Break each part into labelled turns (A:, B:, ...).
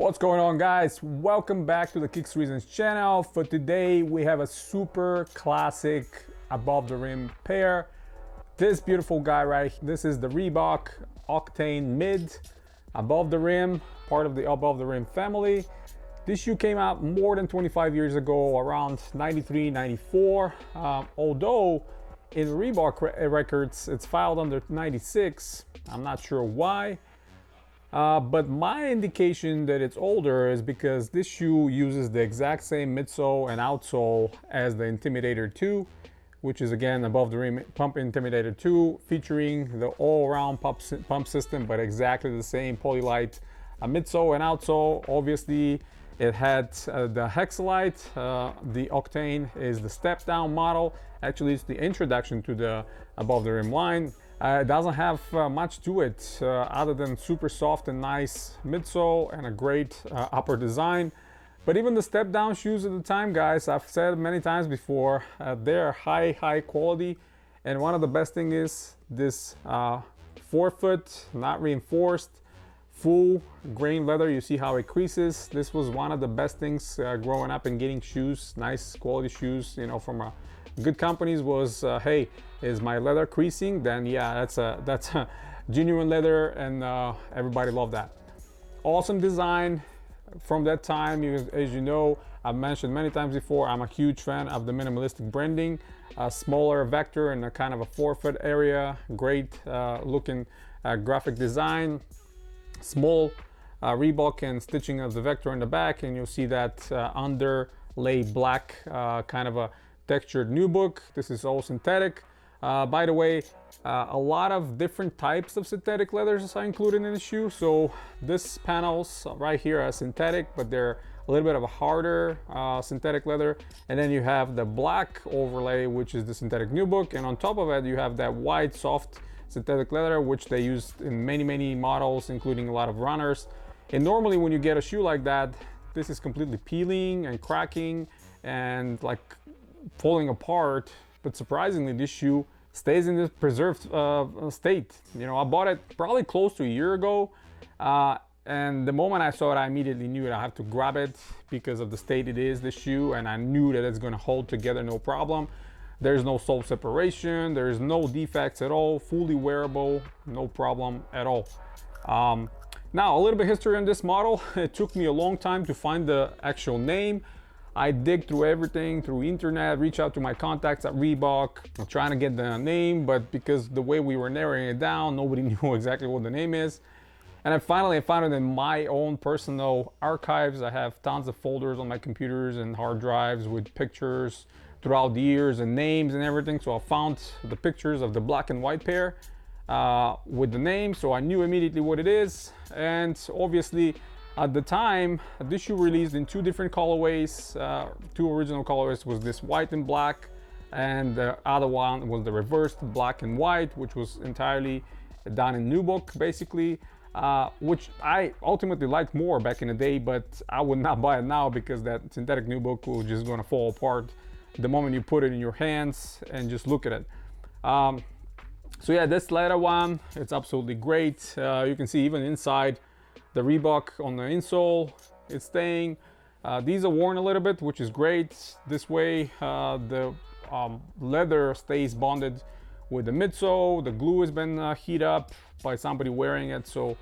A: What's going on, guys? Welcome back to the Kicks Reasons channel. For today we have a super classic above the rim pair. This beautiful guy right here, this is the Reebok Octane Mid above the rim, part of the above the rim family. This shoe came out more than 25 years ago, around 93, 94. Although in Reebok records it's filed under 96. I'm not sure why. But my indication that it's older is because this shoe uses the exact same midsole and outsole as the Intimidator 2, which is again above the rim pump Intimidator 2, featuring the all-around pump system, but exactly the same Polylite midsole and outsole. Obviously, it had the Hexalite. The Octane is the step-down model. Actually, it's the introduction to the above the rim line. It doesn't have much to it other than super soft and nice midsole and a great upper design. But even the step down shoes at the time, guys, I've said many times before, they're high quality. And one of the best thing is this forefoot, not reinforced, full grain leather. You see how it creases. This was one of the best things growing up and getting shoes, nice quality shoes, you know, from good companies was, hey, is my leather creasing? Then yeah, that's a genuine leather, and everybody loved that. Awesome design from that time. As you know, I've mentioned many times before, I'm a huge fan of the minimalistic branding. A smaller vector and a kind of a forefoot area, great looking graphic design. Small Reebok and stitching of the vector in the back, and you'll see that underlay black kind of a textured nubuck. This is all synthetic. By the way, a lot of different types of synthetic leathers are included in the shoe. So this panels right here are synthetic, but they're a little bit of a harder synthetic leather. And then you have the black overlay, which is the synthetic nubuck. And on top of it, you have that white soft synthetic leather, which they use in many models, including a lot of runners. And normally when you get a shoe like that, this is completely peeling and cracking and like falling apart. But surprisingly, this shoe stays in this preserved state. You know, I bought it probably close to a year ago, and the moment I saw it, I immediately knew it. I have to grab it because of the state it is, the shoe, and I knew that it's going to hold together no problem. There's no sole separation, there's no defects at all, fully wearable, no problem at all. Now, a little bit of history on this model. It took me a long time to find the actual name. I dig through everything, through internet, reach out to my contacts at Reebok. I'm trying to get the name, but because the way we were narrowing it down, nobody knew exactly what the name is. And I finally found it in my own personal archives. I have tons of folders on my computers and hard drives with pictures throughout the years and names and everything. So I found the pictures of the black and white pair with the name, so I knew immediately what it is. And obviously, at the time, this shoe released in two different colorways. Two original colorways was this white and black, and the other one was the reversed black and white, which was entirely done in nubuck, basically, which I ultimately liked more back in the day, but I would not buy it now because that synthetic nubuck will just gonna fall apart the moment you put it in your hands and just look at it. So yeah, this leather one, it's absolutely great. You can see even inside, the Reebok on the insole, it's staying. These are worn a little bit, which is great. This way, the leather stays bonded with the midsole. The glue has been heated up by somebody wearing it, so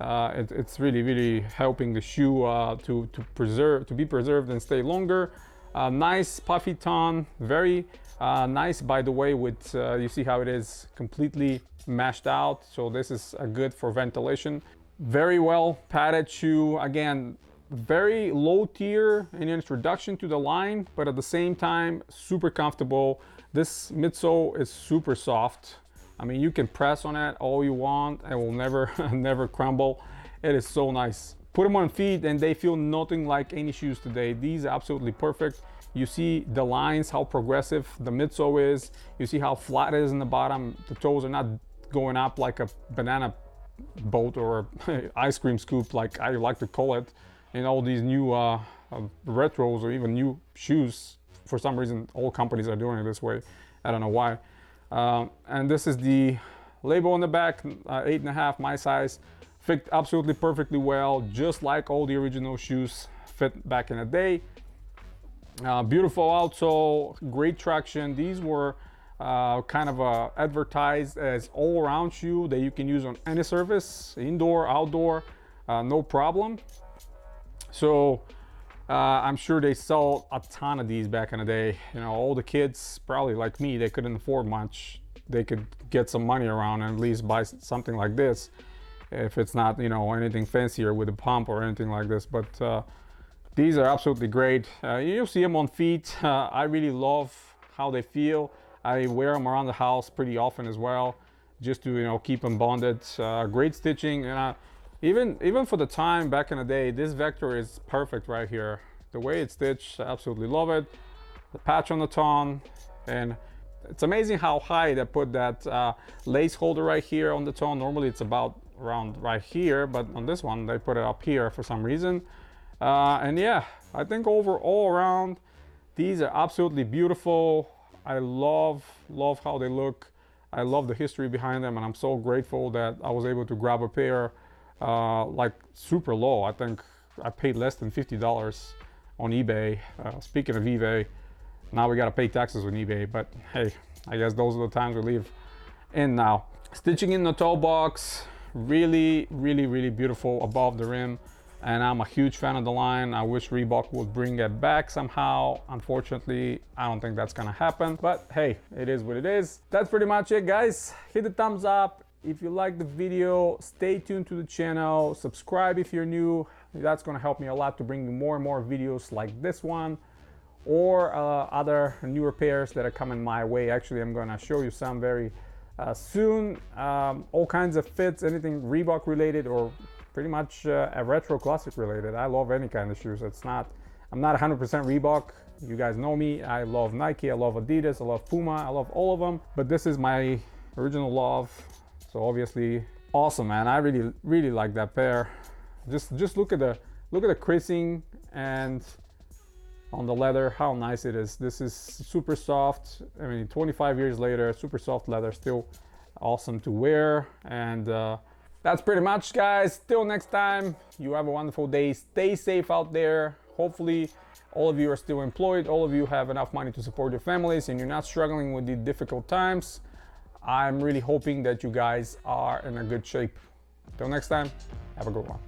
A: it's really helping the shoe to be preserved and stay longer. Nice puffy tone, very nice, by the way, with you see how it is completely mashed out, so this is good for ventilation. Very well padded shoe. Again, very low tier in introduction to the line, but at the same time, super comfortable. This midsole is super soft. I mean, you can press on it all you want. It will never, never crumble. It is so nice. Put them on feet and they feel nothing like any shoes today. These are absolutely perfect. You see the lines, how progressive the midsole is. You see how flat it is in the bottom. The toes are not going up like a banana boat or ice cream scoop, like I like to call it, in all these new retros or even new shoes. For some reason, all companies are doing it this way. I don't know why. And this is the label on the back, 8.5, my size. fit absolutely perfectly well, just like all the original shoes fit back in the day. Beautiful outsole, great traction. These were kind of advertised as all-around shoe that you can use on any surface, indoor, outdoor, no problem. So I'm sure they sold a ton of these back in the day. You know, all the kids, probably like me, they couldn't afford much. They could get some money around and at least buy something like this, if it's not, you know, anything fancier with a pump or anything like this. But these are absolutely great. You'll see them on feet. I really love how they feel. I wear them around the house pretty often as well, just to, you know, keep them bonded. Great stitching, and even for the time back in the day, this vector is perfect right here. The way it's stitched, I absolutely love it. The patch on the tongue, and it's amazing how high they put that lace holder right here on the tongue. Normally it's about around right here, but on this one they put it up here for some reason. And yeah, I think all around, these are absolutely beautiful. I love how they look. I love the history behind them, and I'm so grateful that I was able to grab a pair like super low. I think I paid less than $50 on eBay. Speaking of eBay, now we gotta pay taxes on eBay, but hey, I guess those are the times we live in now. Stitching in the toe box, really beautiful above the rim, and I'm a huge fan of the line. I wish Reebok would bring it back somehow. Unfortunately, I don't think that's gonna happen, but hey, it is what it is. That's pretty much it, guys. Hit the thumbs up if you like the video. Stay tuned to the channel, subscribe if you're new. That's gonna help me a lot to bring you more and more videos like this one, or other newer pairs that are coming my way. Actually, I'm gonna show you some very soon. All kinds of fits, anything Reebok related or pretty much a retro classic related. I love any kind of shoes. I'm not 100% Reebok. You guys know me. I love Nike, I love Adidas, I love Puma, I love all of them. But this is my original love. So obviously awesome, man. I really like that pair. Just look at the creasing and on the leather, how nice it is. This is super soft. I mean, 25 years later, super soft leather, still awesome to wear. And that's pretty much, guys. Till next time, you have a wonderful day. Stay safe out there. Hopefully all of you are still employed, all of you have enough money to support your families, and you're not struggling with the difficult times. I'm really hoping that you guys are in a good shape. Till next time, have a good one.